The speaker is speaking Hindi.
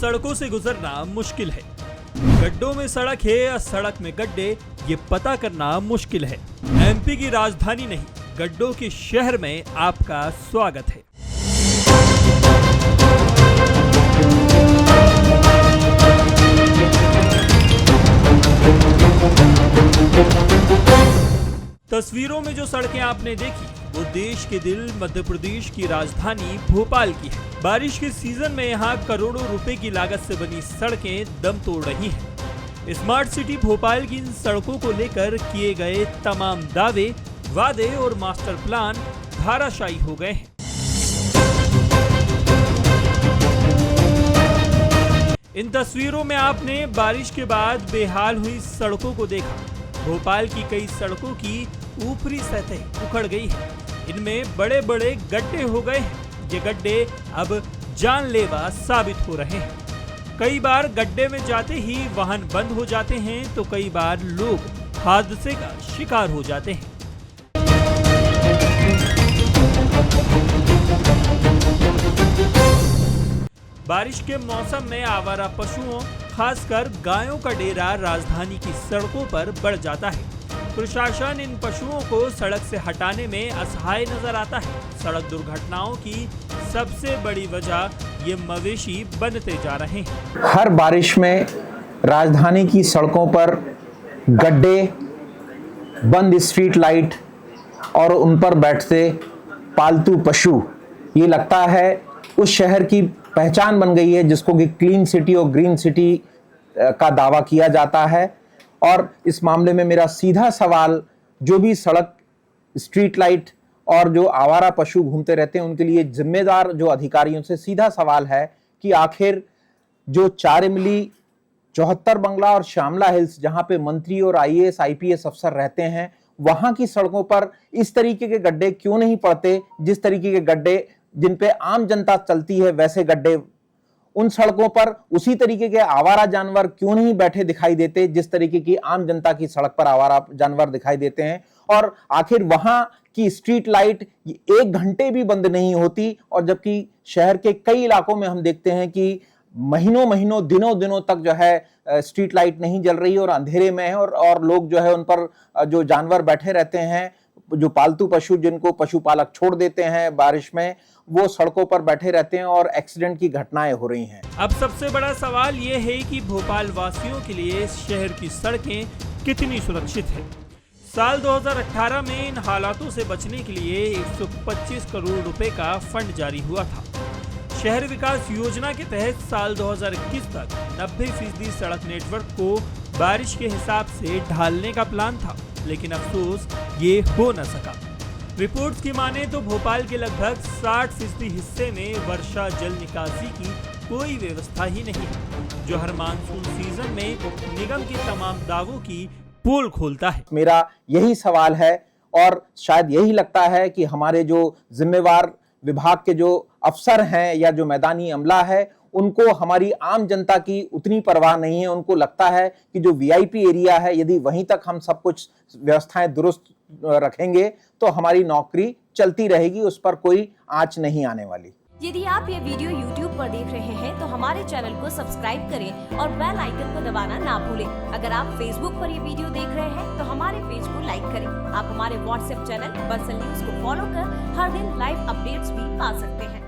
सड़कों से गुजरना मुश्किल है। गड्ढों में सड़क है या सड़क में गड्ढे, ये पता करना मुश्किल है। एमपी की राजधानी नहीं, गड्ढों के शहर में आपका स्वागत है। तस्वीरों में जो सड़कें आपने देखी वो देश के दिल मध्य प्रदेश की राजधानी भोपाल की है। बारिश के सीजन में यहाँ करोड़ों रुपए की लागत से बनी सड़कें दम तोड़ रही हैं। स्मार्ट सिटी भोपाल की इन सड़कों को लेकर किए गए तमाम दावे, वादे और मास्टर प्लान धाराशायी हो गए हैं। इन तस्वीरों में आपने बारिश के बाद बेहाल हुई सड़कों को देखा। भोपाल की कई सड़कों की ऊपरी सतह उखड़ गई है, इनमें बड़े बड़े गड्ढे हो गए हैं। ये गड्ढे अब जानलेवा साबित हो रहे हैं। कई बार गड्ढे में जाते ही वाहन बंद हो जाते हैं तो कई बार लोग हादसे का शिकार हो जाते हैं। बारिश के मौसम में आवारा पशुओं, खासकर गायों का डेरा राजधानी की सड़कों पर बढ़ जाता है। प्रशासन इन पशुओं को सड़क से हटाने में असहाय नजर आता है। सड़क दुर्घटनाओं की सबसे बड़ी वजह ये मवेशी बनते जा रहे हैं। हर बारिश में राजधानी की सड़कों पर गड्ढे, बंद स्ट्रीट लाइट और उन पर बैठते पालतू पशु, ये लगता है उस शहर की पहचान बन गई है जिसको कि क्लीन सिटी और ग्रीन सिटी का दावा किया जाता है। और इस मामले में मेरा सीधा सवाल, जो भी सड़क, स्ट्रीट लाइट और जो आवारा पशु घूमते रहते हैं उनके लिए जिम्मेदार जो अधिकारियों से सीधा सवाल है कि आखिर जो 4 इमली, 74 बंगला और श्यामला हिल्स, जहां पे मंत्री और IAS IPS अफसर रहते हैं, वहां की सड़कों पर इस तरीके के गड्ढे क्यों नहीं पड़ते? जिस तरीके के गड्ढे जिन पे आम जनता चलती है वैसे गड्ढे उन सड़कों पर उसी तरीके के आवारा जानवर क्यों नहीं बैठे दिखाई देते जिस तरीके की आम जनता की सड़क पर आवारा जानवर दिखाई देते हैं? और आखिर वहां की स्ट्रीट लाइट 1 घंटे भी बंद नहीं होती, और जबकि शहर के कई इलाकों में हम देखते हैं कि महीनों दिनों तक जो है स्ट्रीट लाइट नहीं जल रही और अंधेरे में है, और लोग जो है उन पर जो जानवर बैठे रहते हैं, जो पालतू पशु जिनको पशुपालक छोड़ देते हैं बारिश में, वो सड़कों पर बैठे रहते हैं और एक्सीडेंट की घटनाएं हो रही हैं। अब सबसे बड़ा सवाल ये है कि भोपाल वासियों के लिए शहर की सड़कें कितनी सुरक्षित है। साल 2018 में इन हालातों से बचने के लिए 125 करोड़ रुपए का फंड जारी हुआ था। शहर विकास योजना के तहत साल 2021 तक 90% सड़क नेटवर्क को बारिश के हिसाब से ढालने का प्लान था, लेकिन अफसोस ये हो न सका। रिपोर्ट्स की माने तो भोपाल के लगभग 60% हिस्से में वर्षा जल निकासी की कोई व्यवस्था ही नहीं है, जो हर मानसून सीजन में निगम के तमाम दावों की पोल खोलता है। मेरा यही सवाल है, और शायद यही लगता है कि हमारे जो जिम्मेवार विभाग के जो अफसर हैं या जो मैदानी अमला है, उनको हमारी आम जनता की उतनी परवाह नहीं है। उनको लगता है कि जो VIP एरिया है, यदि वहीं तक हम सब कुछ व्यवस्थाएं दुरुस्त रखेंगे तो हमारी नौकरी चलती रहेगी, उस पर कोई आंच नहीं आने वाली। यदि आप ये वीडियो YouTube पर देख रहे हैं तो हमारे चैनल को सब्सक्राइब करें और बेल आइकन को दबाना ना भूलें। अगर आप Facebook पर ये वीडियो देख रहे हैं तो हमारे पेज को लाइक करें। आप हमारे WhatsApp चैनल बंसल न्यूज को फॉलो कर हर दिन लाइव अपडेट्स भी पा सकते हैं।